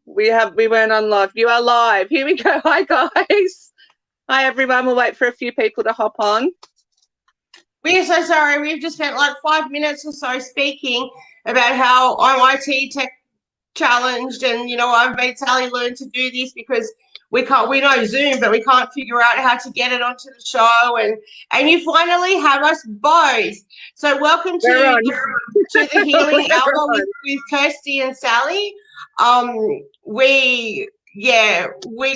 We weren't on live. You are live. Here we go. Hi guys. Hi everyone. We'll wait for a few people to hop on. We're so sorry. We've just spent like 5 minutes or so speaking about how I'm IT tech challenged, and I've made Sally learn to do this because we know Zoom, but we can't figure out how to get it onto the show, and you finally have us both. So welcome to the Healing Hour with Kirsty and Sally. We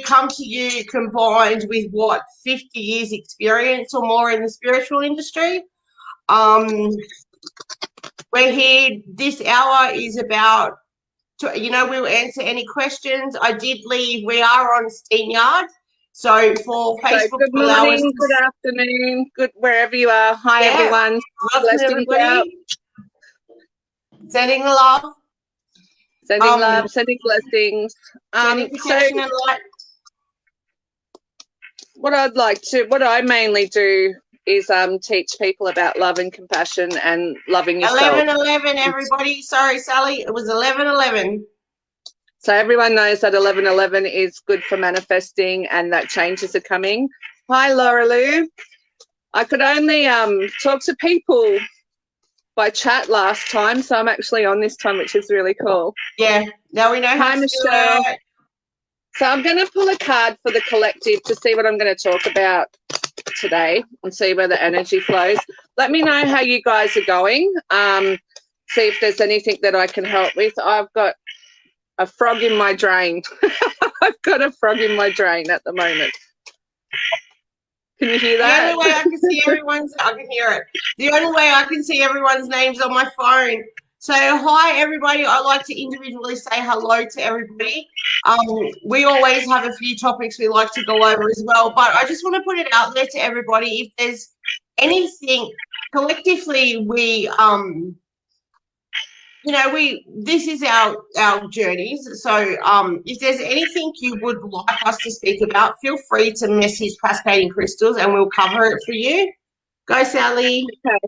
come to you combined with 50 years experience or more in the spiritual industry. We're here. This hour is about, we'll answer any questions. I did leave. We are on StreamYard. So for Facebook, good morning, good afternoon, good wherever you are. Hi everyone. Welcome everybody. Sending love. Sending love, sending blessings. Protection and light. What I mainly do is teach people about love and compassion and loving yourself. 11:11, everybody. Sorry, Sally. It was 11:11. So everyone knows that 11:11 is good for manifesting and that changes are coming. Hi, Laura Lou. I could only talk to people by chat last time, so I'm actually on this time, which is really cool. Yeah, now we know how to Michelle. do it. So I'm going to pull a card for the collective to see what I'm going to talk about today and see where the energy flows. Let me know how you guys are going. See if there's anything that I can help with. I've got a frog in my drain. I've got a frog in my drain at the moment. Can you hear that? The only way I can see I can hear it. The only way I can see everyone's names on my phone. So hi everybody. I like to individually say hello to everybody. We always have a few topics we like to go over as well, but I just want to put it out there to everybody. If there's anything collectively, this is our journeys. So if there's anything you would like us to speak about, feel free to message Cascading Crystals and we'll cover it for you. Go, Sally. Okay.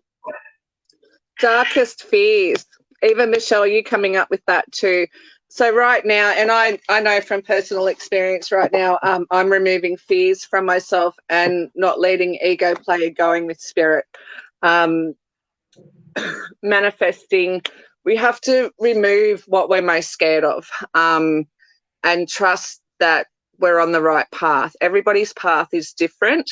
Darkest fears. Even Michelle, you coming up with that too. So right now, and I know from personal experience right now, I'm removing fears from myself and not letting ego play, going with spirit. Manifesting. We have to remove what we're most scared of and trust that we're on the right path. Everybody's path is different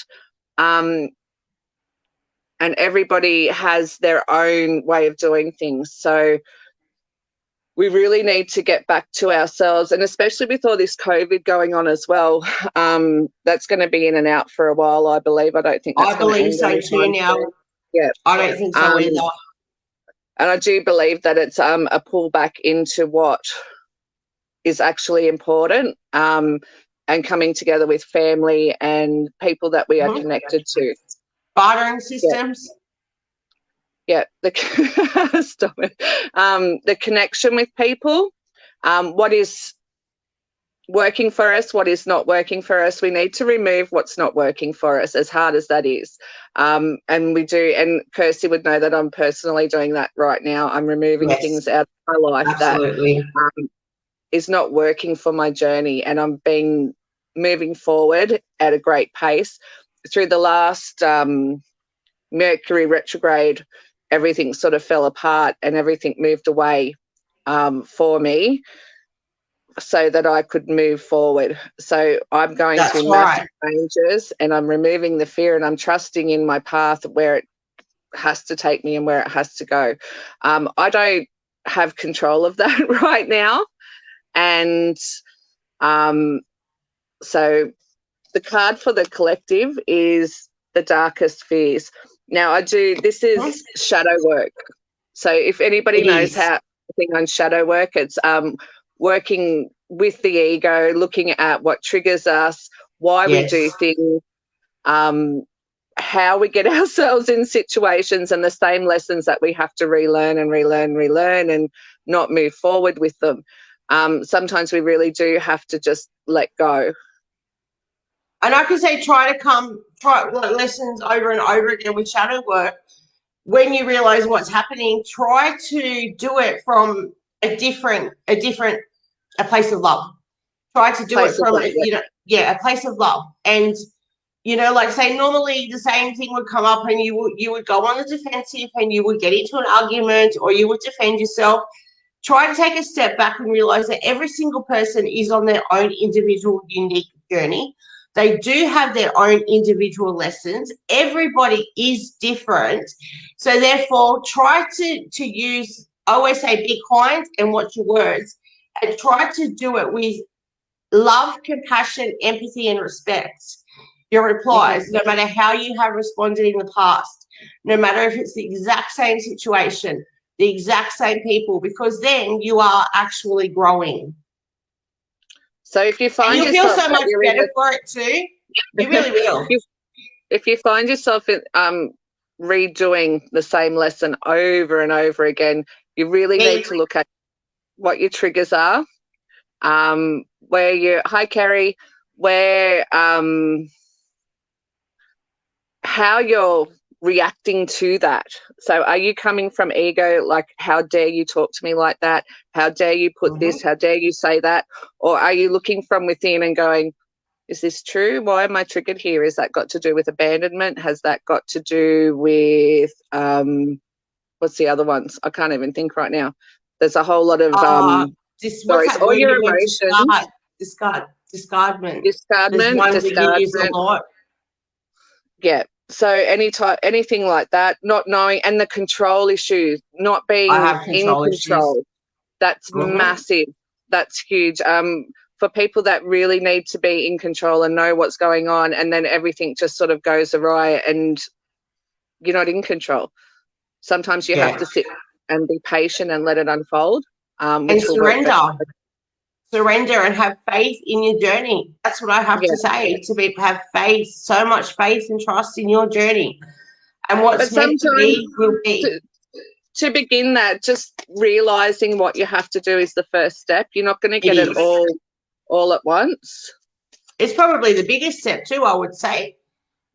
and everybody has their own way of doing things. So we really need to get back to ourselves, and especially with all this COVID going on as well, that's going to be in and out for a while, I believe. I don't think that's going to end so too now. Yeah. I don't think so either. And I do believe that it's a pullback into what is actually important and coming together with family and people that we are connected to. Bartering systems. Yeah. Stop it. The connection with people, what is working for us, what is not working for us. We need to remove what's not working for us, as hard as that is. And we do, and Kirsty would know that I'm personally doing that right now. I'm removing things out of my life that is not working for my journey, and I'm moving forward at a great pace. Through the last Mercury retrograde, everything sort of fell apart and everything moved away for me, so that I could move forward. So I'm going through massive changes, and I'm removing the fear, and I'm trusting in my path where it has to take me and where it has to go. I don't have control of that right now. And so the card for the collective is the darkest fears. Now this is shadow work. So if anybody knows how to think on shadow work, it's working with the ego, looking at what triggers us, why we do things, how we get ourselves in situations, and the same lessons that we have to relearn and not move forward with them. Sometimes we really do have to just let go. And I could say try lessons over and over again with shadow work. When you realise what's happening, try to do it from a different a place of love. Try to do it from, a place of love. And, like say normally the same thing would come up and you would go on the defensive and you would get into an argument or you would defend yourself. Try to take a step back and realize that every single person is on their own individual, unique journey. They do have their own individual lessons. Everybody is different. So therefore, try to use, I always say, be kind and watch your words, and try to do it with love, compassion, empathy, and respect. Your replies, no matter how you have responded in the past, no matter if it's the exact same situation, the exact same people, because then you are actually growing. So if you find you'll feel so much better for it too. You really will. If you find yourself redoing the same lesson over and over again, you really need to look at what your triggers are. Where you, hi Kerry, where how you're reacting to that. So are you coming from ego, like how dare you talk to me like that, how dare you put this, how dare you say that, or are you looking from within and going, is this true? Why am I triggered here? Is that got to do with abandonment? Has that got to do with what's the other ones? I can't even think right now. There's a whole lot of stories. All your emotions. Discardment. Yeah. So anything like that, not knowing, and the control issues, not being in control. That's massive. That's huge. For people that really need to be in control and know what's going on, and then everything just sort of goes awry and you're not in control. Sometimes you have to sit and be patient and let it unfold. And surrender and have faith in your journey. That's what I have to say, have faith, so much faith and trust in your journey. And what's meant to be will be. To begin that, just realising what you have to do is the first step. You're not going to get it all at once. It's probably the biggest step too, I would say.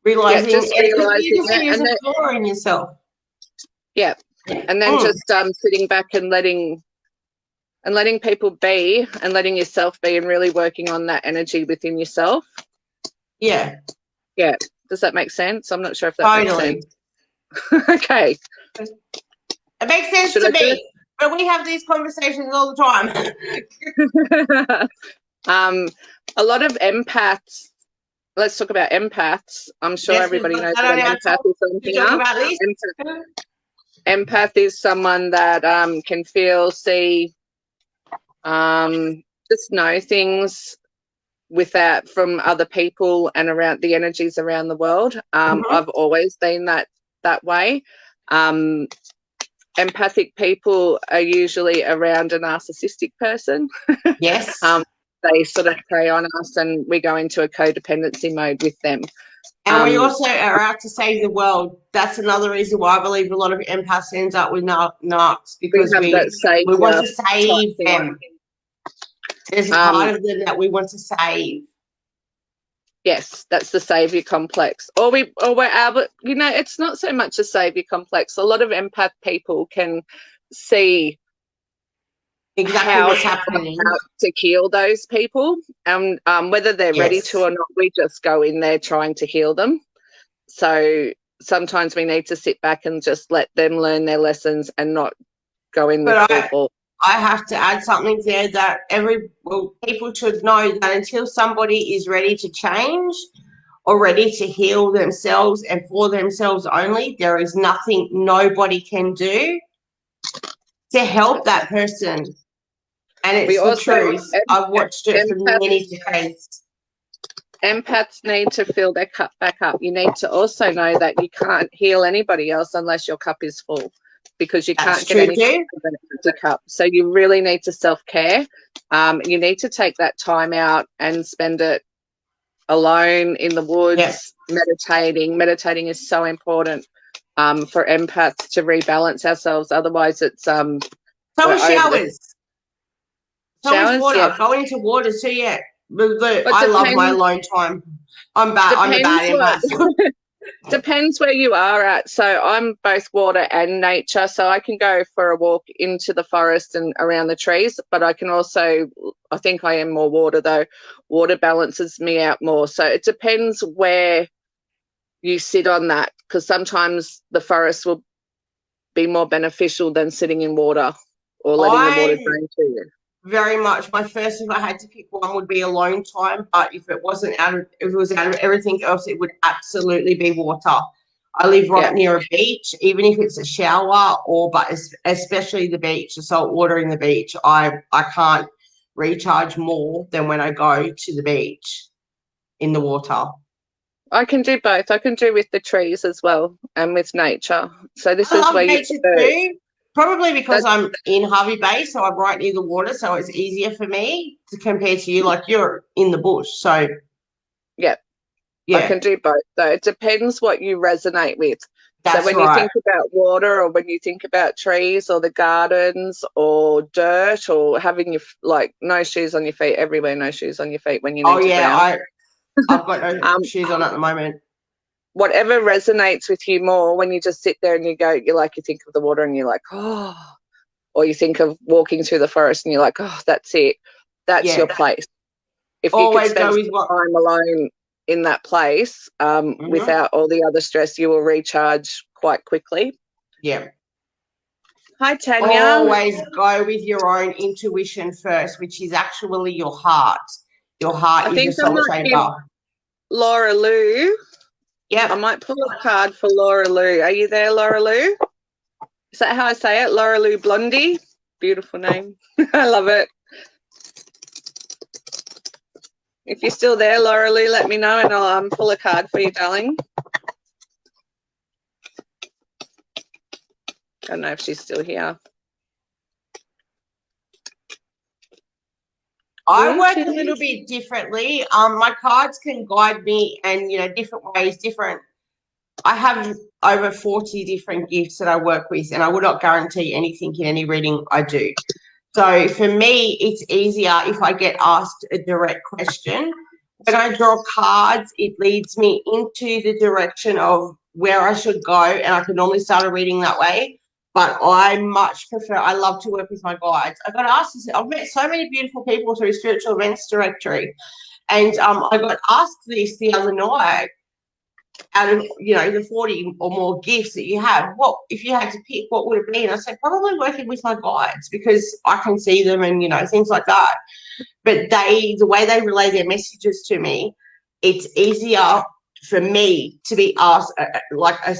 Realising and exploring yourself. Yeah. And then just sitting back and letting people be and letting yourself be and really working on that energy within yourself. Yeah. Yeah. Does that make sense? I'm not sure if that makes sense. Okay. It makes sense to me, but we have these conversations all the time. A lot of empaths, let's talk about empaths. I'm sure everybody knows what an empath is. Empath is someone that can feel, see, just know things from other people and around the energies around the world. I've always been that way. Empathic people are usually around a narcissistic person. Yes. They sort of prey on us and we go into a codependency mode with them. And we also are out to save the world. That's another reason why I believe a lot of empaths ends up with narcs, because we want to save them. There's a part of them that we want to save. Yes, that's the savior complex. Or we're able, it's not so much a savior complex. A lot of empath people can see exactly what's happening, how to heal those people, and whether they're ready to or not, we just go in there trying to heal them. So sometimes we need to sit back and just let them learn their lessons and not go in with full force. I have to add something there that people should know that until somebody is ready to change or ready to heal themselves and for themselves only, there is nothing nobody can do to help that person. And it's the truth. I've watched it for many decades. Empaths need to fill their cup back up. You need to also know that you can't heal anybody else unless your cup is full, because you can't get anything from an empty cup. So you really need to self-care. You need to take that time out and spend it alone in the woods, meditating. Meditating is so important for empaths to rebalance ourselves. Otherwise, it's so showers. Showers, water. Go into water too. I love my alone time. I'm a bad empath. Depends where you are at. So I'm both water and nature. So I can go for a walk into the forest and around the trees, but I can also, I think I am more water though. Water balances me out more. So it depends where you sit on that, because sometimes the forest will be more beneficial than sitting in water or letting the water drain to you. Very much. My first, if I had to pick one, would be alone time. But if it wasn't if it was out of everything else, it would absolutely be water. I live right near a beach, even if it's a shower but especially the beach, the salt water in the beach. I can't recharge more than when I go to the beach in the water. I can do both. I can do with the trees as well and with nature. So this I is love where nature you too. Probably because I'm in Hervey Bay, so I'm right near the water, so it's easier for me to compare to you. Like you're in the bush, so yeah. I can do both. So it depends what you resonate with. That's so when you think about water, or when you think about trees or the gardens or dirt or having your no shoes on your feet everywhere, no shoes on your feet when you need to ground. I've got no shoes on at the moment. Whatever resonates with you more, when you just sit there and you think of the water and you're like, oh, or you think of walking through the forest and you're like, oh, that's it. That's your place. If you could spend some time alone in that place without all the other stress, you will recharge quite quickly. Yeah. Hi, Tanya. Always go with your own intuition first, which is actually your heart. Your heart is your soul chamber. Laura Lou. Yeah. I might pull a card for Laura Lou. Are you there, Laura Lou? Is that how I say it? Laura Lou Blondie. Beautiful name. I love it. If you're still there, Laura Lou, let me know and I'll pull a card for you, darling. I don't know if she's still here. I work a little bit differently. My cards can guide me and, different ways, different. I have over 40 different gifts that I work with, and I would not guarantee anything in any reading I do. So for me, it's easier if I get asked a direct question. When I draw cards, it leads me into the direction of where I should go, and I can normally start a reading that way. But I much prefer, I love to work with my guides. I got asked this, I've met so many beautiful people through Spiritual Events Directory, and I got asked this the other night. Out of the 40 or more gifts that you have, what if you had to pick, what would it be? And I said probably working with my guides, because I can see them and things like that. But the way they relay their messages to me, it's easier for me to be asked a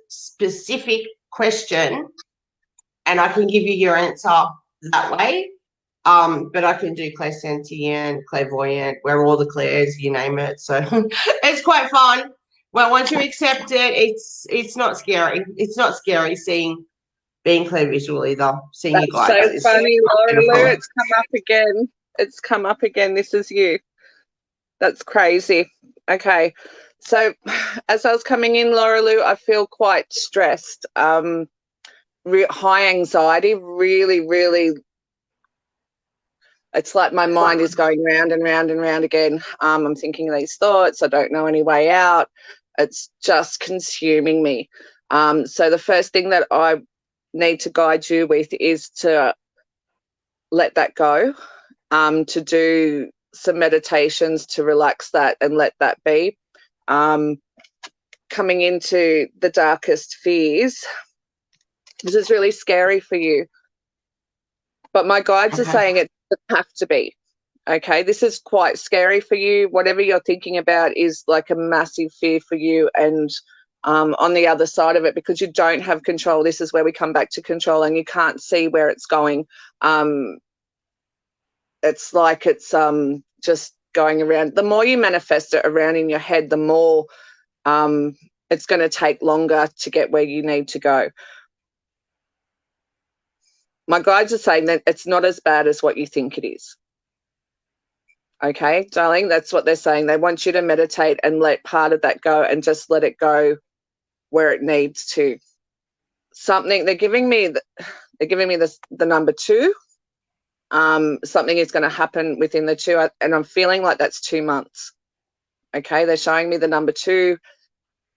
specific question, and I can give you your answer that way. But I can do clairsentient, clairvoyant, we're all the clairs, you name it. So it's quite fun. Well, once you accept it, it's not scary. It's not scary being clairvisual either. Seeing you guys. That's so funny, Laura Lou. It's come up again. It's come up again. This is you. That's crazy. Okay. So as I was coming in, Laura Lou, I feel quite stressed. High anxiety, really, really. It's like my mind is going round and round and round again. I'm thinking these thoughts. I don't know any way out. It's just consuming me. So the first thing that I need to guide you with is to let that go, to do some meditations to relax that and let that be. Coming into the darkest fears, this is really scary for you. But my guides are saying it doesn't have to be. Okay, this is quite scary for you. Whatever you're thinking about is like a massive fear for you, and on the other side of it, because you don't have control, this is where we come back to control, and you can't see where it's going. It's like it's just going around. The more you manifest it around in your head, the more it's going to take longer to get where you need to go. My guides are saying that it's not as bad as what you think it is. Okay, darling, that's what they're saying. They want you to meditate and let part of that go and just let it go where it needs to. Something they're giving me the number 2. Something is going to happen within the 2, and I'm feeling like that's 2 months. Okay, they're showing me the number 2.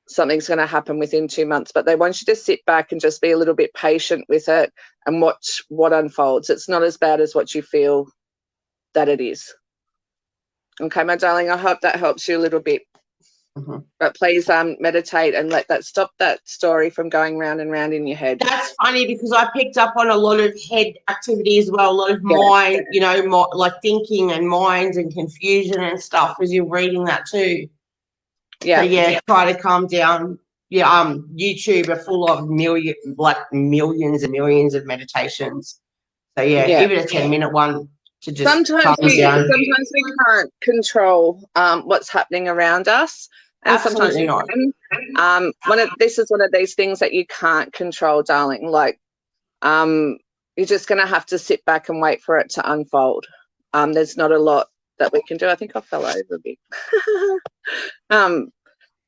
something's going to happen within 2 months, but they want you to sit back and just be a little bit patient with it and watch what unfolds. It's not as bad as what you feel that it is. Okay, my darling, I hope that helps you a little bit. But please meditate and let that stop that story from going round and round in your head. That's funny because I picked up on a lot of head activity as well, a lot of mind, you know, like thinking and minds and confusion and stuff as you're reading that too. Yeah. So yeah, try to calm down. Yeah, YouTube are full of millions and millions of meditations. So yeah, give it a 10-minute one to just sometimes calm down. Sometimes we can't control what's happening around us. And Absolutely not. This is one of these things that you can't control, darling. Like, you're just going to have to sit back and wait for it to unfold. There's not a lot that we can do. I think I fell over a bit.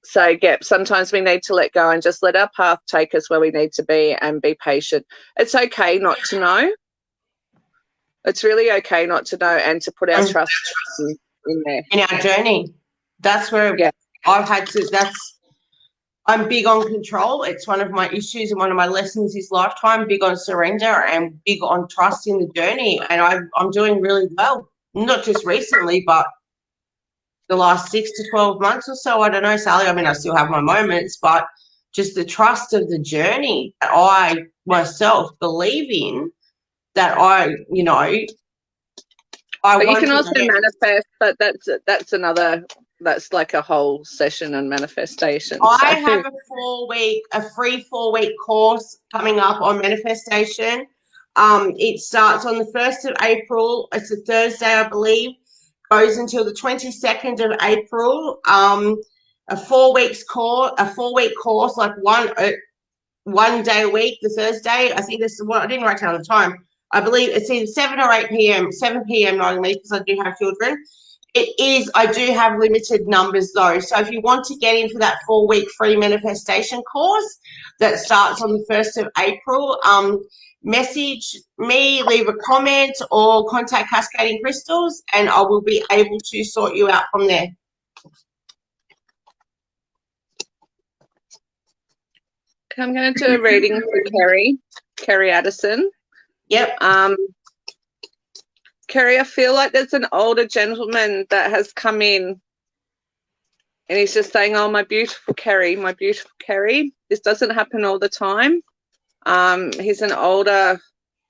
So, yeah, sometimes we need to let go and just let our path take us where we need to be and be patient. It's okay not to know. It's really okay not to know and to put our trust in there. In our journey. That's where I've had to, I'm big on control. It's one of my issues and one of my lessons this lifetime, big on surrender and big on trust in the journey. And I'm doing really well, not just recently, but the last 6 to 12 months or so. I don't know, Sally. I mean, I still have my moments, but just the trust of the journey that I myself believe in, that you can also manifest, but that's like a whole session on manifestation. I have a free 4-week course coming up on manifestation. It starts on the 1st of April. It's a Thursday, I believe. Goes until the 22nd of April. A 4-week course, like one day a week, the Thursday. I think this is what I didn't write down the time. I believe it's either 7 or 8 p.m., 7 p.m. normally because I do have children. I do have limited numbers though. So if you want to get into that 4-week free manifestation course that starts on the 1st of April, message me, leave a comment or contact Cascading Crystals and I will be able to sort you out from there. I'm going to do a reading for Kerry Addison. Yep. Kerry, I feel like there's an older gentleman that has come in and he's just saying, oh, my beautiful Kerry, my beautiful Kerry. This doesn't happen all the time.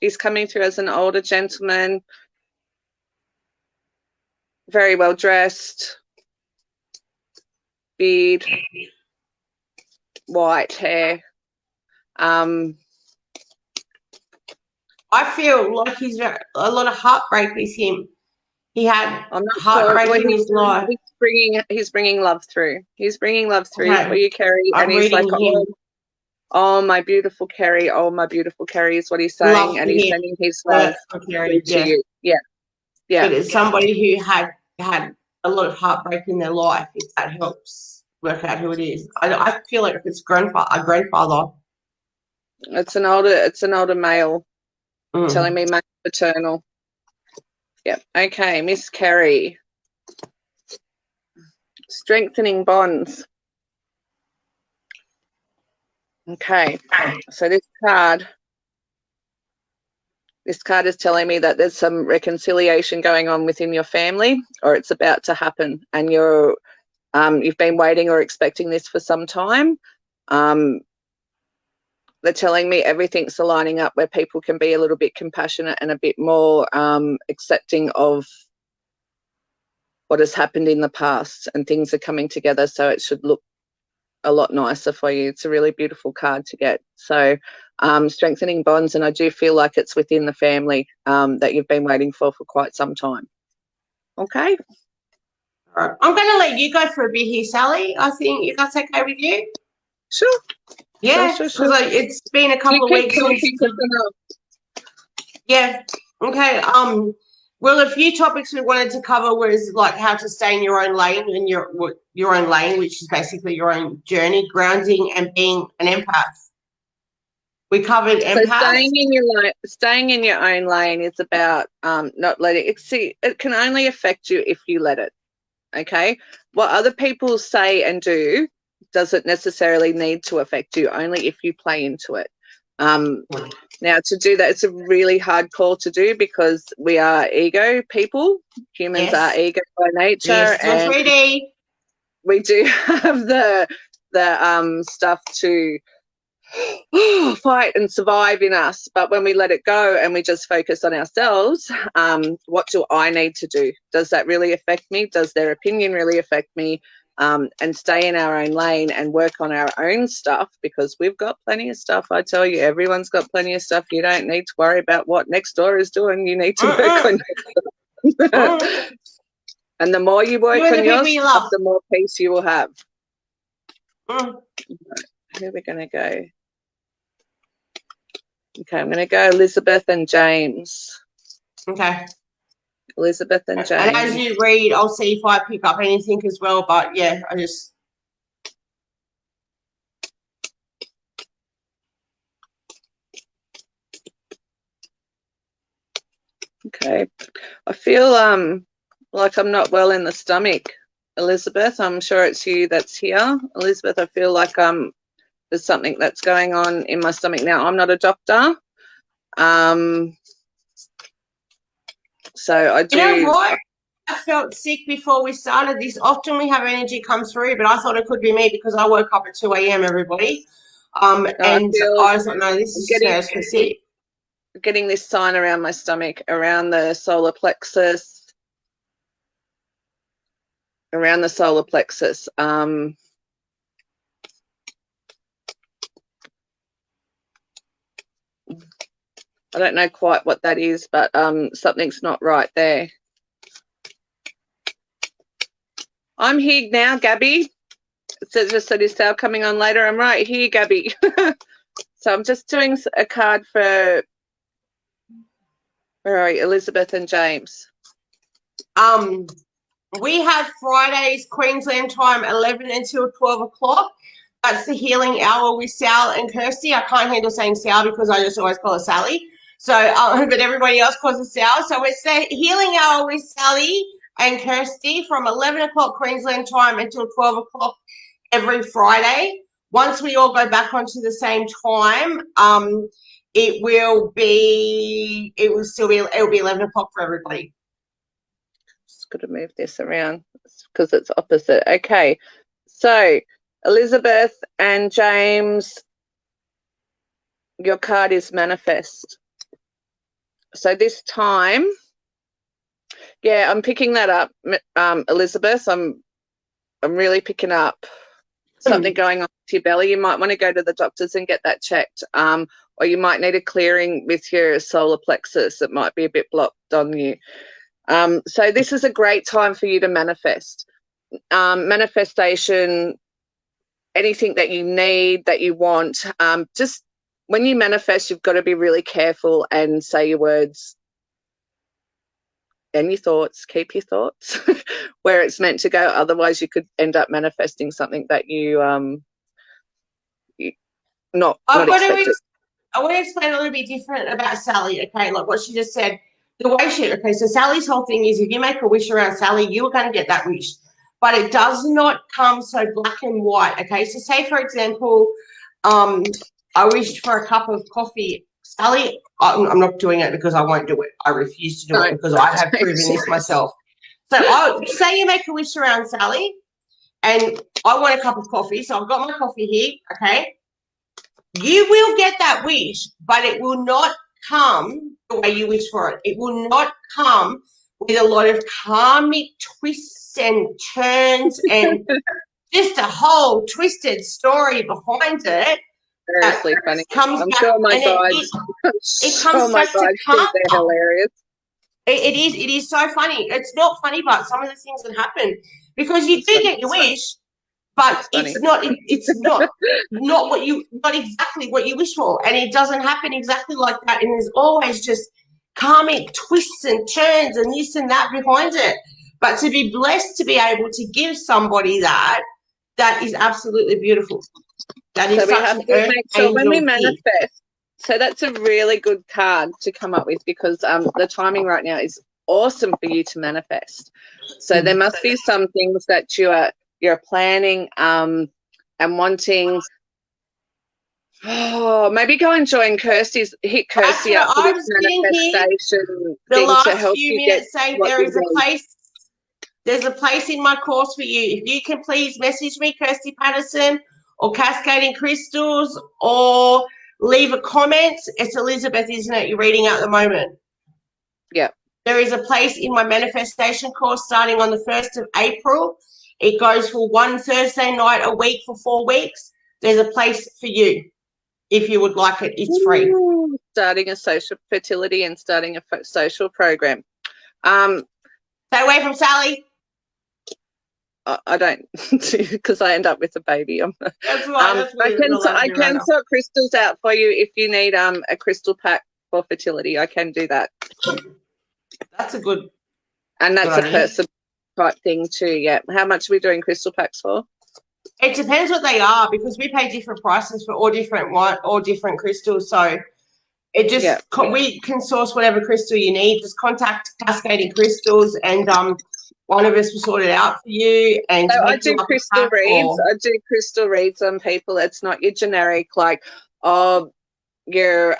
He's coming through as an older gentleman, very well dressed, beard, white hair. I feel like he's a lot of heartbreak with him. He had heartbreak in his life. He's bringing love through. He's bringing love through for you, Kerry. And he's like, oh, my beautiful Kerry. Oh, my beautiful Kerry is what he's saying. And he's sending his love to you. Yeah. But it's somebody who had a lot of heartbreak in their life, if that helps work out who it is. I feel like it's a grandfather. It's an older male. Telling me maternal. Yep. Okay, Miss Kerry. Strengthening bonds. Okay. So this card is telling me that there's some reconciliation going on within your family, or it's about to happen, and you've been waiting or expecting this for some time. They're telling me everything's aligning up where people can be a little bit compassionate and a bit more accepting of what has happened in the past, and things are coming together, so it should look a lot nicer for you. It's a really beautiful card to get. So strengthening bonds, and I do feel like it's within the family that you've been waiting for quite some time. Okay. All right. I'm going to let you go for a bit here, Sally. I think if that's okay with you. Sure. Yeah, because it's been a couple of weeks since. Yeah. Okay. Well, a few topics we wanted to cover was like how to stay in your own lane, and your own lane, which is basically your own journey, grounding, and being an empath. We covered empath. So staying in your own lane is about not letting it. See, it can only affect you if you let it. Okay. What other people say and do doesn't necessarily need to affect you, only if you play into it. Now, to do that, it's a really hard call to do because we are ego people. Humans are ego by nature. Yes, and 3D. we do have the stuff to fight and survive in us. But when we let it go and we just focus on ourselves, what do I need to do? Does that really affect me? Does their opinion really affect me? And stay in our own lane and work on our own stuff, because we've got plenty of stuff. I tell you, everyone's got plenty of stuff. You don't need to worry about what next door is doing. You need to work on your stuff. And the more you work on your stuff, the more peace you will have. Who are we going to go? Okay, I'm going to go Elizabeth and James. Okay. Elizabeth and James. And as you read, I'll see if I pick up anything as well. But yeah, I just. Okay. I feel like I'm not well in the stomach, Elizabeth. I'm sure it's you that's here. Elizabeth, I feel like there's something that's going on in my stomach now. I'm not a doctor. So I do. You know what? I felt sick before we started this. Often we have energy come through, but I thought it could be me because I woke up at 2 a.m. everybody. And I thought, no, this is sick. Getting this sign around my stomach, around the solar plexus. Around the solar plexus. I don't know quite what that is, but something's not right there. I'm here now, Gabby. It just said, is Sal coming on later? I'm right here, Gabby. So I'm just doing a card for, where are you, Elizabeth and James. We have Fridays, Queensland time, 11 until 12 o'clock. That's the healing hour with Sal and Kirsty. I can't handle saying Sal because I just always call her Sally. So, but everybody else calls her Sal. So it's the healing hour with Sally and Kirsty from 11 o'clock Queensland time until 12 o'clock every Friday. Once we all go back onto the same time, it'll be 11 o'clock for everybody. Just got to move this around because it's opposite. Okay, so Elizabeth and James, your card is manifest. So this time, yeah, I'm picking that up, Elizabeth. I'm really picking up something going on with your belly. You might want to go to the doctors and get that checked, or you might need a clearing with your solar plexus. It might be a bit blocked on you. So this is a great time for you to manifest. Manifestation, anything that you need, that you want, just when you manifest, you've got to be really careful and say your words and your thoughts. Keep your thoughts where it's meant to go. Otherwise, you could end up manifesting something that you not expected. I want to explain a little bit different about Sally, okay, like what she just said. The way so Sally's whole thing is if you make a wish around Sally, you're going to get that wish. But it does not come so black and white, okay? So say, for example, I wished for a cup of coffee. Sally, I'm not doing it because I won't do it. I refuse to do it because I have proven this myself. So say you make a wish around Sally and I want a cup of coffee. So I've got my coffee here, okay? You will get that wish, but it will not come the way you wish for it. It will not come with a lot of karmic twists and turns and just a whole twisted story behind it. Seriously funny. I'm sure my guides. It comes back to karma. They're hilarious. It is so funny. It's not funny, but some of the things that happen because you do get your wish, but it's not exactly what you wish for, and it doesn't happen exactly like that. And there's always just karmic twists and turns and this and that behind it. But to be blessed to be able to give somebody that is absolutely beautiful. That is such an make sure when we manifest. So that's a really good card to come up with because the timing right now is awesome for you to manifest. So there must be some things that you're planning and wanting, maybe go and join Kirsty's, hit Kirsty That's up what for I this was thinking. manifestation The thing to last help few you get minutes saying what there you is a need. place. There's a place in my course for you. If you can please message me, Kirsty Patterson, or Cascading Crystals, or leave a comment. It's Elizabeth, isn't it? You're reading at the moment. Yeah. There is a place in my manifestation course starting on the 1st of April. It goes for one Thursday night a week for 4 weeks. There's a place for you if you would like it. It's free. Ooh, starting a social fertility and starting a social program. Stay away from Sally. I don't, because I end up with a baby. That's right. That's I can sort crystals out for you if you need a crystal pack for fertility. I can do that. That's a good. And that's a person type thing too. Yeah. How much are we doing crystal packs for? It depends what they are, because we pay different prices for all different crystals. So it just we can source whatever crystal you need. Just contact Cascading Crystals, and one of us will sort it out for you. And so I do crystal reads. I do crystal reads on people. It's not your generic like, oh, your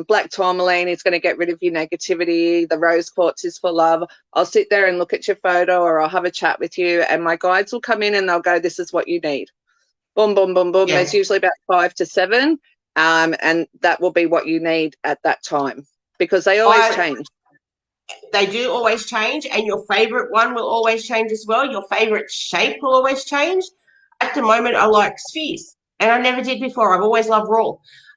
black tourmaline is going to get rid of your negativity. The rose quartz is for love. I'll sit there and look at your photo, or I'll have a chat with you, and my guides will come in and they'll go, this is what you need. Boom, boom, boom, boom. Yeah. There's usually about 5 to 7, and that will be what you need at that time, because they always change. They do always change, and your favorite one will always change as well. Your favorite shape will always change. At the moment, I like spheres, and I never did before. I've always loved raw.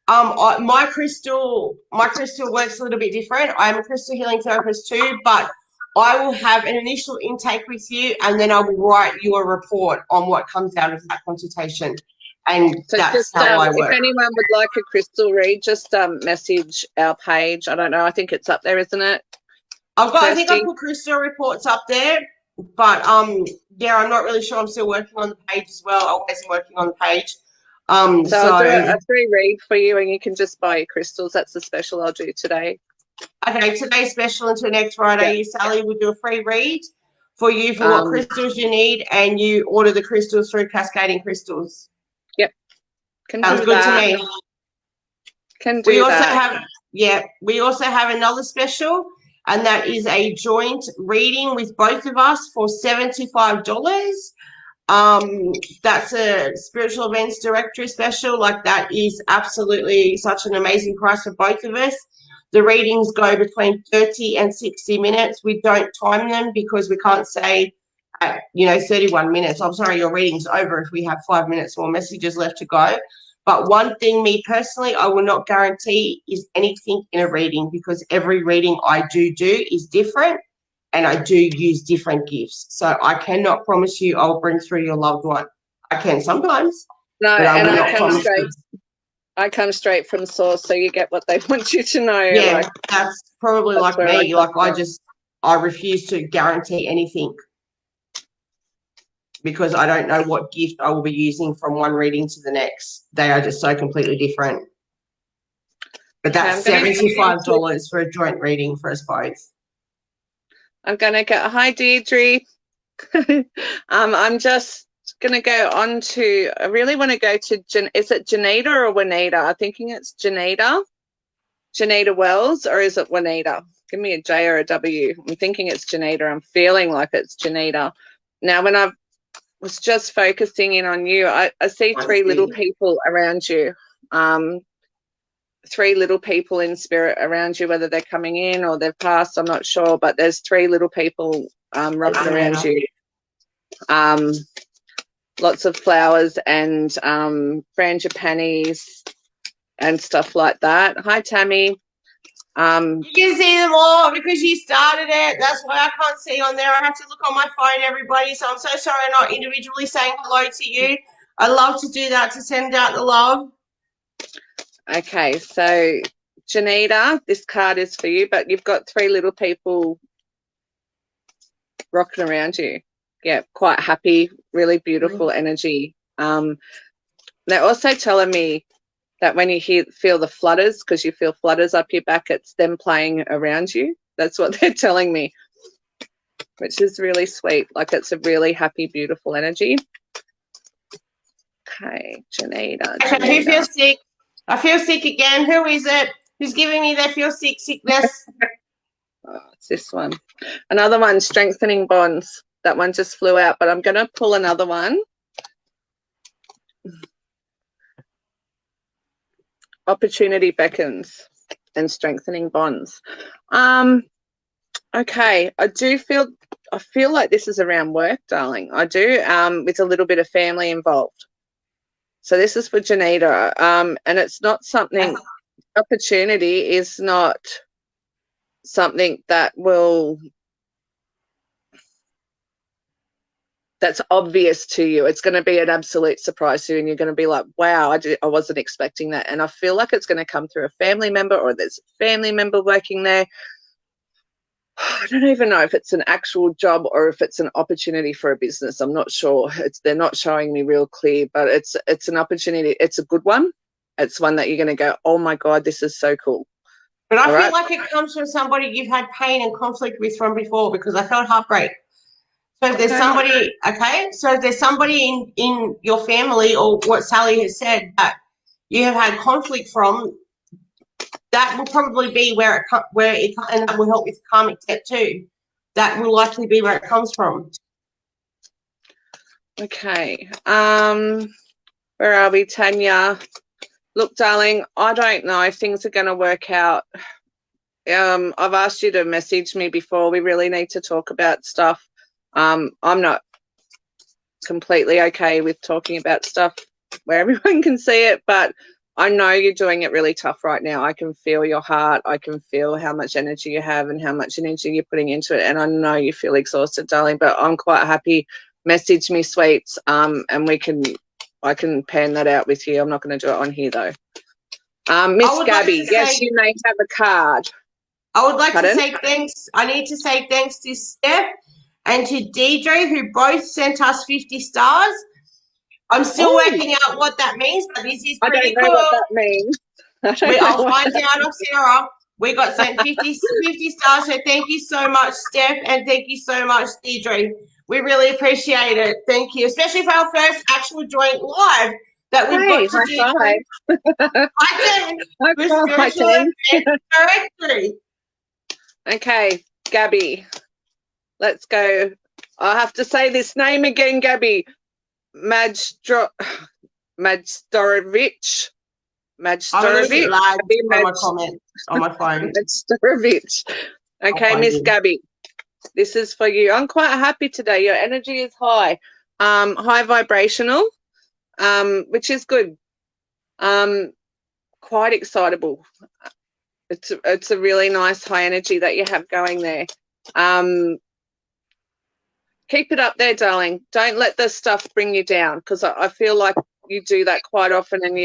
My crystal works a little bit different. I'm a crystal healing therapist too, but I will have an initial intake with you, and then I will write you a report on what comes out of that consultation. And so that's how I work. If anyone would like a crystal read, just message our page. I don't know. I think it's up there, isn't it? I think I put crystal reports up there, but yeah, I'm not really sure. I'm still working on the page as well. I'm always working on the page. So I'll do a free read for you, and you can just buy your crystals. That's the special I'll do today. Okay, today's special until next Friday. Sally will do a free read for you for what crystals you need, and you order the crystals through Cascading Crystals. Yep. Sounds good to me. Can do that. We also have another special, and that is a joint reading with both of us for $75. That's a spiritual events directory special. Like, that is absolutely such an amazing price for both of us. The readings go between 30 and 60 minutes. We don't time them because we can't say, 31 minutes. I'm sorry, your reading's over if we have 5 minutes more messages left to go. But one thing, me personally, I will not guarantee is anything in a reading, because every reading I do is different, and I do use different gifts. So I cannot promise you I'll bring through your loved one. I can sometimes. No, and I come straight from source, so you get what they want you to know. Yeah, that's probably like me. I refuse to guarantee anything, because I don't know what gift I will be using from one reading to the next. They are just so completely different. But that's $75 for a joint reading for us both. I'm going to go, hi, Deirdre. I'm just going to go on to, I really want to go to, is it Janita or Juanita? I'm thinking it's Janita. Janita Wells, or is it Juanita? Give me a J or a W. I'm thinking it's Janita. I'm feeling like it's Janita. Now, when I was just focusing in on you, I see 3 little people around you. 3 little people in spirit around you, whether they're coming in or they've passed, I'm not sure, but there's 3 little people rocking around you. Lots of flowers and frangipanis and stuff like that. Hi, Tammy. You can see them all because you started it. That's why I can't see on there. I have to look on my phone, everybody. So I'm so sorry I'm not individually saying hello to you. I love to do that, to send out the love. Okay, so Janita, this card is for you, but you've got 3 little people rocking around you. Yeah, quite happy, really beautiful energy. They're also telling me that when you feel the flutters, because you feel flutters up your back, it's them playing around you. That's what they're telling me, which is really sweet. Like, it's a really happy, beautiful energy. Okay, Janita. Okay, who feels sick? I feel sick again. Who is it? Who's giving me that feel sick sickness? Oh, it's this one. Another one, strengthening bonds. That one just flew out, but I'm going to pull another one. Opportunity beckons and strengthening bonds. Okay, I feel like this is around work, darling. I do, with a little bit of family involved. So this is for Janita, and it's not something, opportunity is not something that's obvious to you. It's going to be an absolute surprise to you, and you're going to be like, wow, I wasn't expecting that. And I feel like it's going to come through a family member, or there's a family member working there. I don't even know if it's an actual job or if it's an opportunity for a business. I'm not sure. They're not showing me real clear, but it's an opportunity. It's a good one. It's one that you're going to go, oh my God, this is so cool. But I feel like it comes from somebody you've had pain and conflict with from before, because I felt heartbreak. So if there's somebody, so if there's somebody in your family, or what Sally has said, that you have had conflict from, that will probably be where it and that will help with karmic debt too. That will likely be where it comes from. Okay. Where are we, Tanya? Look, darling, I don't know if things are going to work out. I've asked you to message me before. We really need to talk about stuff. I'm not completely okay with talking about stuff where everyone can see it, but I know you're doing it really tough right now. I can feel your heart. I can feel how much energy you have and how much energy you're putting into it. And I know you feel exhausted, darling, but I'm quite happy. Message me, sweets, and I can pan that out with you. I'm not going to do it on here, though. Miss Gabby, yes, you may have a card. I would like to say thanks. I need to say thanks to Steph and to Deidre, who both sent us 50 stars. I'm still working out what that means, but this is pretty cool. I don't know what that means. I'll find out off Sarah. We got sent 50 stars, so thank you so much, Steph, and thank you so much, Deidre. We really appreciate it. Thank you, especially for our first actual joint live that we've got to do. High five. Directory. Okay, Gabby, let's go. I have to say this name again, Gabby. Majstorovich. Majstorovich. On my comment on my phone. Majstorovich. Okay, Miss Gabby, this is for you. I'm quite happy today. Your energy is high, high vibrational, which is good. Quite excitable. It's a really nice high energy that you have going there. Keep it up there, darling. Don't let the stuff bring you down, because I feel like you do that quite often, and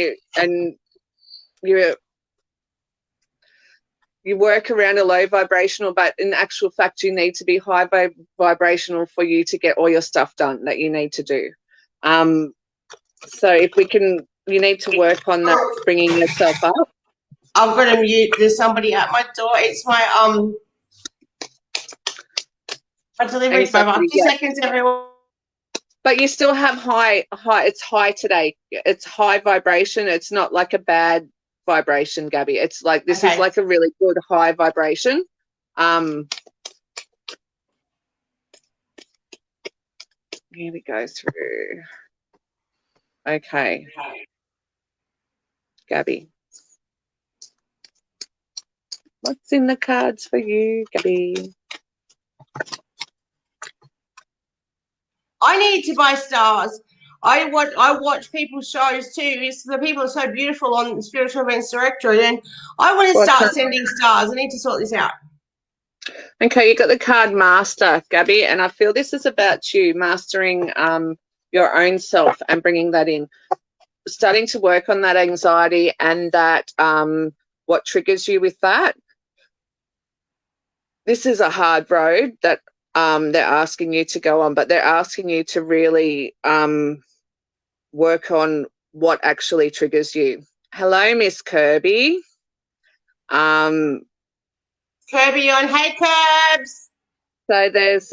you work around a low vibrational, but in actual fact you need to be high vibrational for you to get all your stuff done that you need to do. So if we can, you need to work on that, bringing yourself up. I'm going to mute. There's somebody at my door. It's my delivery driver. 2 seconds, everyone. But you still have high. It's high today. It's high vibration. It's not like a bad vibration, Gabby. It's like this is like a really good high vibration. Here we go through. Okay, Gabby. What's in the cards for you, Gabby? I need to buy stars. I watch people's shows too. The people are so beautiful on Spiritual Events Directory, and I want to start sending stars. I need to sort this out. Okay, you got the card Master, Gabby, and I feel this is about you mastering your own self and bringing that in, starting to work on that anxiety and that what triggers you with that. This is a hard road that they're asking you to go on, but they're asking you to really work on what actually triggers you. Hello, Miss Kirby. Kirby on. Hey, Curbs. So there's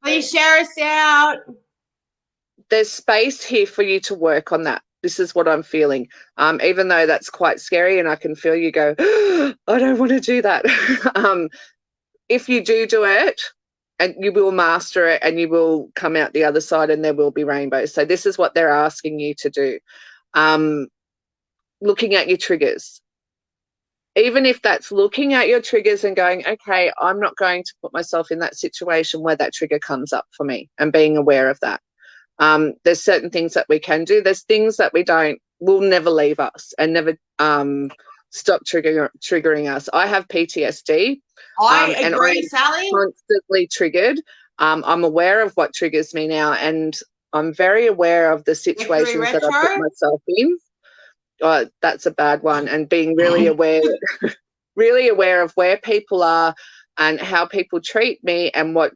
please share us out. There's space here for you to work on that. this is what I'm feeling. Even though that's quite scary and I can feel you go, oh, I don't want to do that. If you do it, and you will master it and you will come out the other side and there will be rainbows. So this is what they're asking you to do. Looking at your triggers. Even if that's looking at your triggers and going, okay, I'm not going to put myself in that situation where that trigger comes up for me, and being aware of that. There's certain things that we can do. There's things that will never leave us and never stop triggering us. I have PTSD. I agree, Sally. Constantly triggered. I'm aware of what triggers me now, and I'm very aware of the situations that I put myself in. That's a bad one. And being really aware of where people are and how people treat me, and what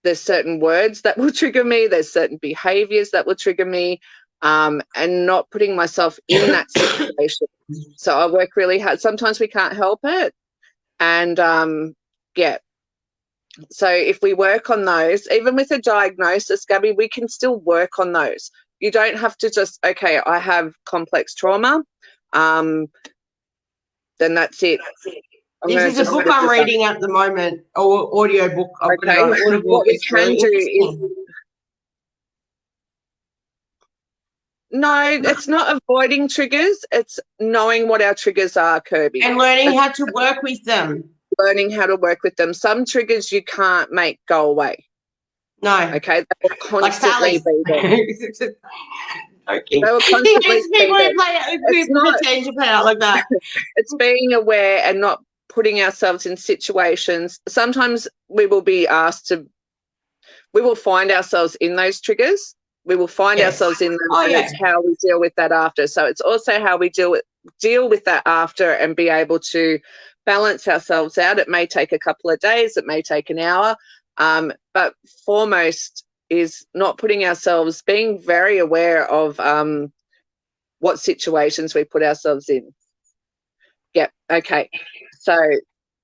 there's certain words that will trigger me, there's certain behaviors that will trigger me, and not putting myself in that situation. So I work really hard. Sometimes we can't help it. And so if we work on those, even with a diagnosis, Gabby, we can still work on those. You don't have to just, okay, I have complex trauma, then that's it. This is a book I'm reading at the moment, or audio book. Okay, what we can do is, no, it's not avoiding triggers, it's knowing what our triggers are, Kirby. And learning how to work with them. Learning how to work with them. Some triggers you can't make go away. No. Okay, they will constantly be there. Okay. They will constantly be there. It's being aware and not putting ourselves in situations. Sometimes we will be asked to, we will find ourselves in those triggers. We will find ourselves in them, and it's how we deal with that after. So it's also how we deal with that after and be able to balance ourselves out. It may take a couple of days, it may take an hour, but foremost is not putting ourselves, being very aware of what situations we put ourselves in. Yep, okay. So,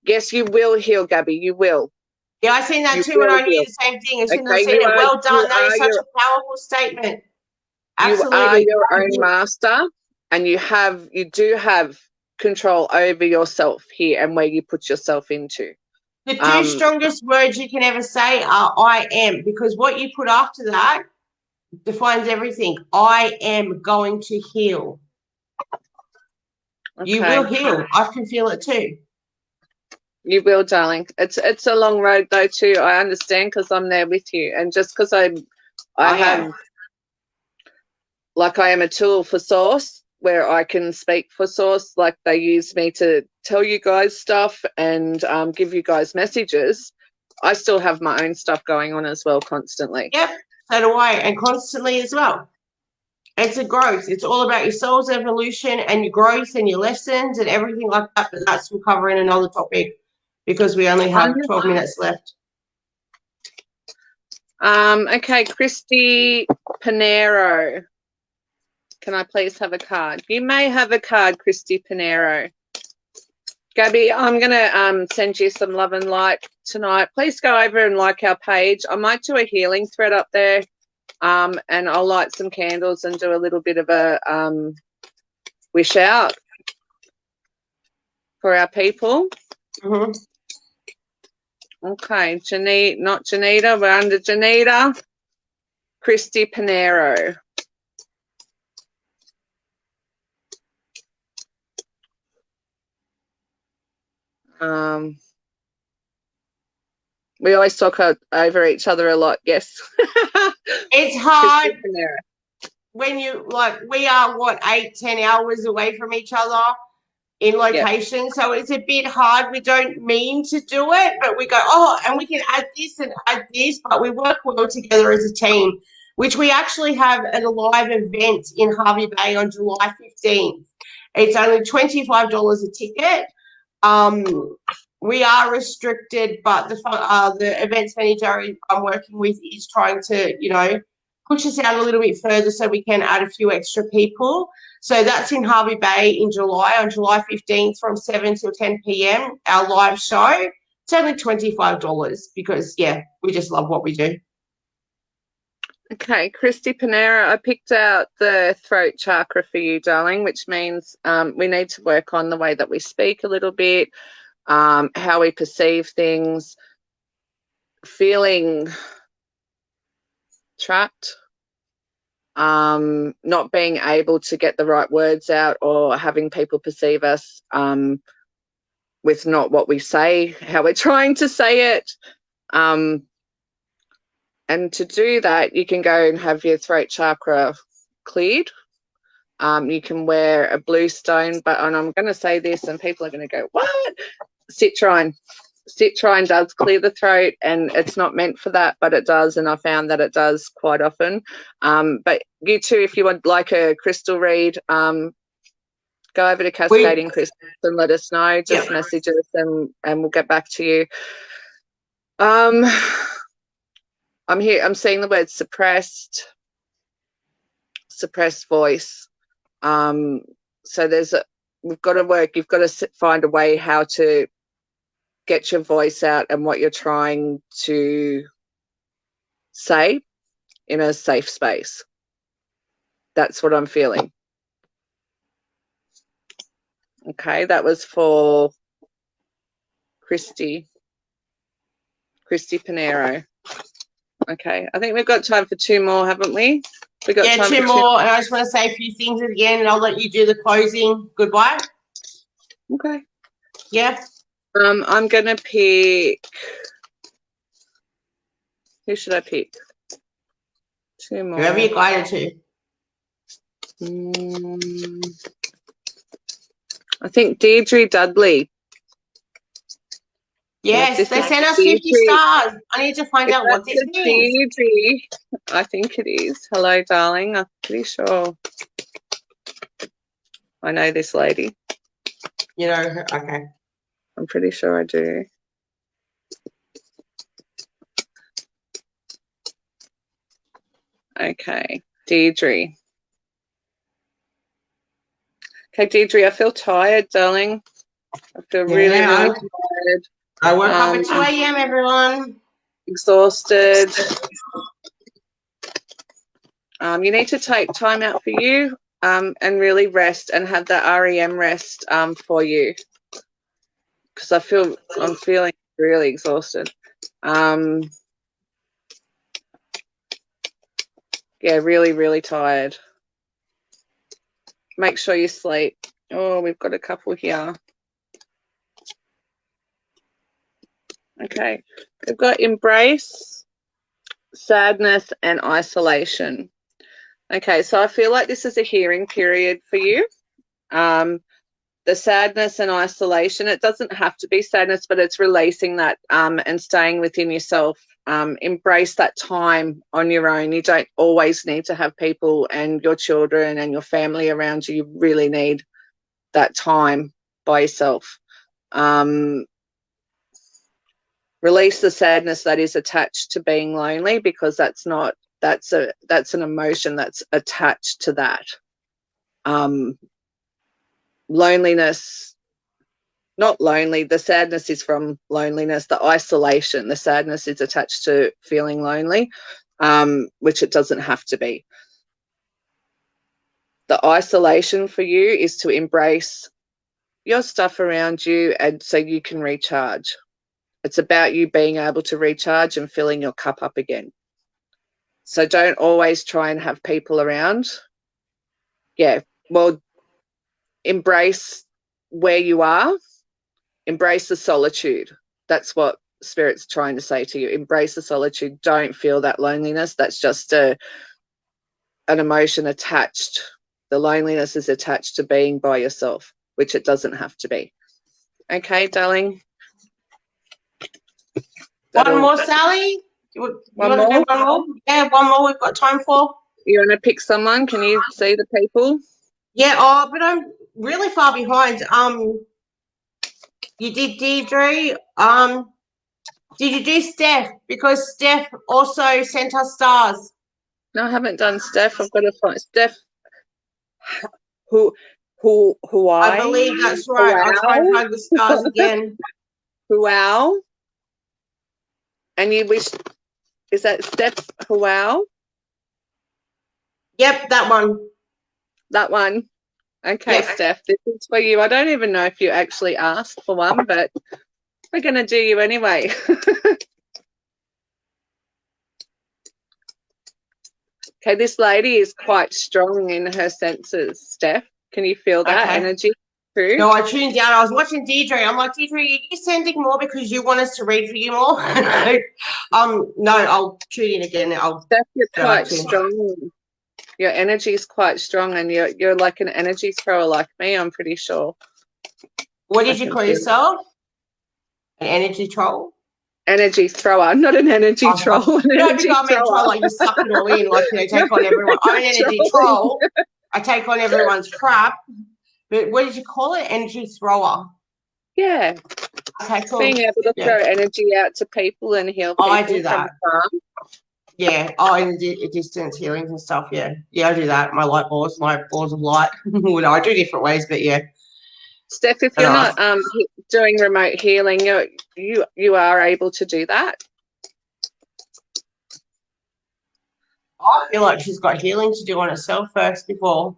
yes, you will heal, Gabby, you will. Yeah, I seen that too, and I knew the same thing. As soon as I seen it, well done. That is such a powerful statement. Absolutely. You are your own master, and you do have control over yourself here and where you put yourself into. The two strongest words you can ever say are I am, because what you put after that defines everything. I am going to heal. Okay. You will heal. I can feel it too. You will, darling. It's a long road though too. I understand, because I'm there with you, and just because I am a tool for Source, where I can speak for Source, like they use me to tell you guys stuff and give you guys messages. I still have my own stuff going on as well constantly. Yep, so do I, and constantly as well. It's a growth. It's all about your soul's evolution and your growth and your lessons and everything like that, but that's we'll cover in another topic, because we only have 12 minutes left. Okay, Kirsty Pinero. Can I please have a card? You may have a card, Kirsty Pinero. Gabby, I'm going to send you some love and light tonight. Please go over and like our page. I might do a healing thread up there, and I'll light some candles and do a little bit of a wish out for our people. Mm-hmm. Okay, not Janita. We're under Janita. Kirsty Pinero. We always talk over each other a lot. Yes. It's hard when you we are 8-10 hours away from each other in location. Yep. So it's a bit hard. We don't mean to do it, but we go, and we can add this and add this, but we work well together as a team, which we actually have at a live event in Hervey Bay on July 15th. It's only $25 a ticket. We are restricted, but the events manager I'm working with is trying to, push us out a little bit further so we can add a few extra people. So that's in Hervey Bay in July, on July 15th from 7 till 10 p.m, our live show. It's only $25 because, we just love what we do. Okay, Kirsty Panera, I picked out the throat chakra for you, darling, which means we need to work on the way that we speak a little bit, how we perceive things, feeling trapped, not being able to get the right words out, or having people perceive us with not what we say, how we're trying to say it. And to do that, you can go and have your throat chakra cleared. You can wear a blue stone, and I'm going to say this and people are going to go, what? Citrine. Citrine does clear the throat, and it's not meant for that, but it does, and I found that it does quite often. But you too, if you would like a crystal read, go over to Cascading Crystals and let us know. Just message us and we'll get back to you. I'm seeing the word suppressed voice. So we've got to work. You've got to find a way how to get your voice out and what you're trying to say in a safe space. That's what I'm feeling. Okay, that was for Kirsty Panero. Okay, I think we've got time for two more, haven't we? We got time two more, and I just want to say a few things again, and I'll let you do the closing. Goodbye. Okay. Yeah. I'm gonna pick. Who should I pick? Two more. Whoever you're guided to. I think Deirdre Dudley. Yes, they sent us 50 stars. I need to find out what this means. Deirdre, I think it is. Hello, darling. I'm pretty sure I know this lady. You know her? Okay. I'm pretty sure I do. Okay, Deirdre. Okay, Deirdre, I feel tired, darling. I feel really tired. I woke up at 2 a.m., everyone. Exhausted. You need to take time out for you and really rest and have that REM rest for you, because I'm feeling really exhausted. Yeah, really, really tired. Make sure you sleep. Oh, we've got a couple here. Okay, we've got embrace, sadness, and isolation. Okay, so I feel like this is a healing period for you. The sadness and isolation, it doesn't have to be sadness, but it's releasing that and staying within yourself. Embrace that time on your own. You don't always need to have people and your children and your family around you. You really need that time by yourself. Release the sadness that is attached to being lonely, because that's an emotion that's attached to that. Loneliness, not lonely, the sadness is from loneliness. The isolation, the sadness is attached to feeling lonely, which it doesn't have to be. The isolation for you is to embrace your stuff around you, and so you can recharge. It's about you being able to recharge and filling your cup up again. So don't always try and have people around. Yeah, well, embrace where you are. Embrace the solitude. That's what Spirit's trying to say to you. Embrace the solitude. Don't feel that loneliness. That's just an emotion attached. The loneliness is attached to being by yourself, which it doesn't have to be. Okay, darling? One more, Sally? One more? Yeah, one more we've got time for. You want to pick someone? Can you see the people? Yeah, but I'm really far behind. You did Deirdre. Did you do Steph? Because Steph also sent us stars. No, I haven't done Steph. I've got to find Steph. Who I believe that's right. I'll try and find the stars again. Wow. And you wish, is that Steph Wow? Yep, that one. That one. Okay, Yep. Steph, this is for you. I don't even know if you actually asked for one, but we're going to do you anyway. Okay, this lady is quite strong in her senses, Steph. Can you feel that energy through? No, I tuned out. I was watching Deirdre. I'm like, Deirdre, are you sending more because you want us to read for you more? No, I'll tune in again. Steph, you're quite strong. Your energy is quite strong, and you're like an energy thrower like me, I'm pretty sure. What did you call yourself? An energy troll? Energy thrower, not an energy troll. No, because I'm a troll, like you suck it all in, like, you know, take on everyone. I'm an energy troll. I take on everyone's crap. But what did you call it? Energy thrower. Yeah. Okay, cool. Being able to throw energy out to people and heal people. I do that. Yeah. Oh, and distance healings and stuff. Yeah. Yeah, I do that. My balls of light. I do different ways, but yeah. Steph, if you're not doing remote healing, you are able to do that. I feel like she's got healing to do on herself first before.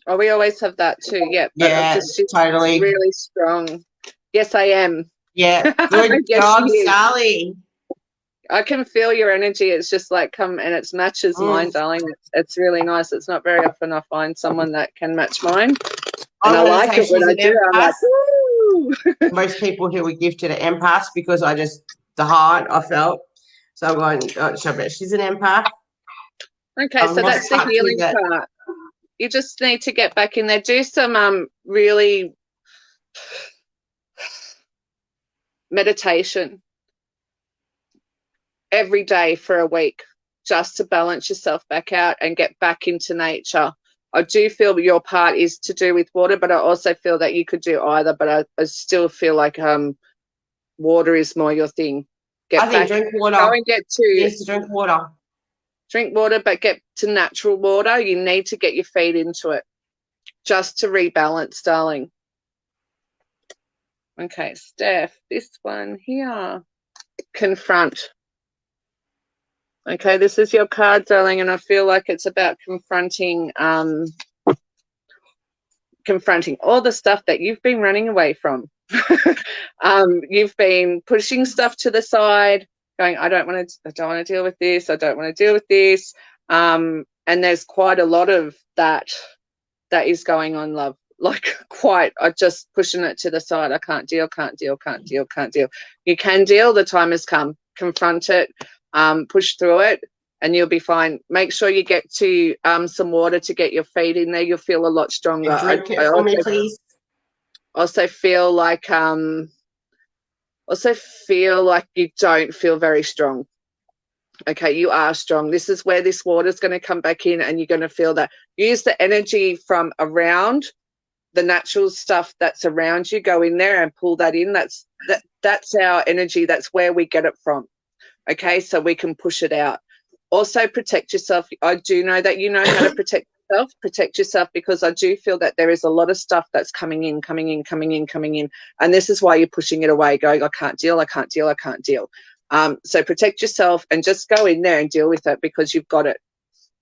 Oh, we always have that too. Yeah, totally. Really strong. Yes, I am. Yeah, good job, Sally. I can feel your energy. It's just like and it matches mine, darling. It's really nice. It's not very often I find someone that can match mine. And I like it when I do. I'm like, woo! Most people who were gifted are empaths because the heart I felt. So I'm going, I bet she's an empath. Okay, so that's the healing part. You just need to get back in there. Do some really meditation every day for a week just to balance yourself back out and get back into nature. I do feel your part is to do with water, but I also feel that you could do either, but I still feel like water is more your thing. Drink water. Go and get to... Yes, to drink water. Drink water, but get to natural water. You need to get your feet into it just to rebalance, darling. Okay, Steph, this one here. Confront. Okay, this is your card, darling, and I feel like it's about confronting all the stuff that you've been running away from. You've been pushing stuff to the side, going, I don't want to deal with this. I don't want to deal with this. And there's quite a lot of that is going on, love. Like I'm just pushing it to the side. I can't deal. You can deal. The time has come. Confront it. Push through it and you'll be fine. Make sure you get to some water to get your feet in there. You'll feel a lot stronger. Drink it for me, please. Also feel like you don't feel very strong. Okay, you are strong. This is where this water is going to come back in and you're going to feel that. Use the energy from around, the natural stuff that's around you. Go in there and pull that in. That's our energy. That's where we get it from. Okay, so we can push it out. Also protect yourself. I do know that you know how to protect yourself. Protect yourself because I do feel that there is a lot of stuff that's coming in. And this is why you're pushing it away, going, I can't deal. So protect yourself and just go in there and deal with it because you've got it.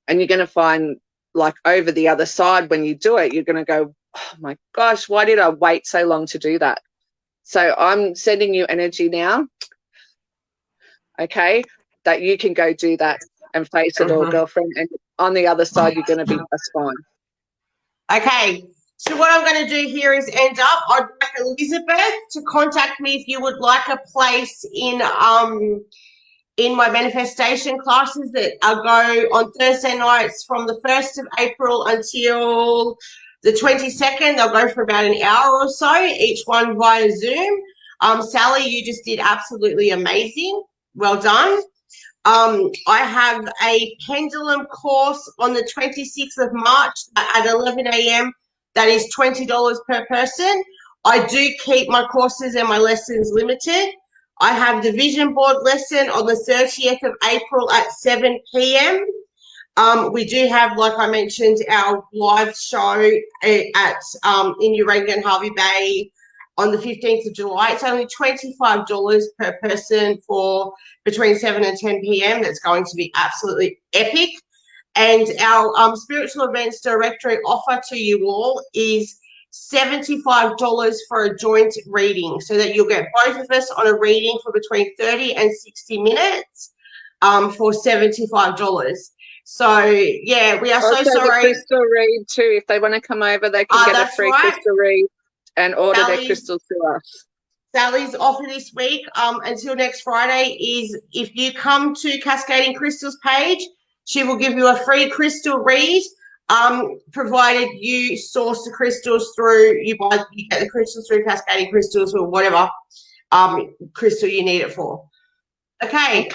And you're going to find, like, over the other side when you do it, you're going to go, oh, my gosh, why did I wait so long to do that? So I'm sending you energy now, okay, that you can go do that and face it all, girlfriend. And on the other side, you're going to be just fine. Okay. So what I'm going to do here is end up. I'd like Elizabeth to contact me if you would like a place in my manifestation classes that I go on Thursday nights from the 1st of April until the 22nd. They'll go for about an hour or so, each one via Zoom. Sally, you just did absolutely amazing. Well done. I have a pendulum course on the 26th of March at 11 a.m. That is $20 per person. I do keep my courses and my lessons limited. I have the vision board lesson on the 30th of April at 7 p.m. We do have, like I mentioned, our live show at in Uranian Hervey Bay on the 15th of July. It's only $25 per person for between 7 and 10 p.m. That's going to be absolutely epic. And our spiritual events directory offer to you all is $75 for a joint reading, so that you'll get both of us on a reading for between 30 and 60 minutes for $75. So, yeah, we are Also, so sorry. the crystal read too. If they want to come over, they can get a free crystal read and order their crystals to us. Sally's offer this week until next Friday is if you come to Cascading Crystals page, she will give you a free crystal read, provided you source the crystals through, you get the crystals through Cascading Crystals or whatever crystal you need it for. Okay.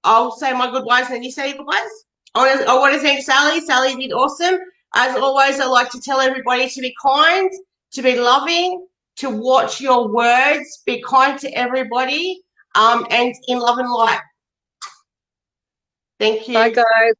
I'll say my goodbyes and then you say your goodbyes. I want to thank Sally. Sally did awesome. As always, I like to tell everybody to be kind, to be loving, to watch your words, be kind to everybody, and in love and light. Thank you. Bye, guys.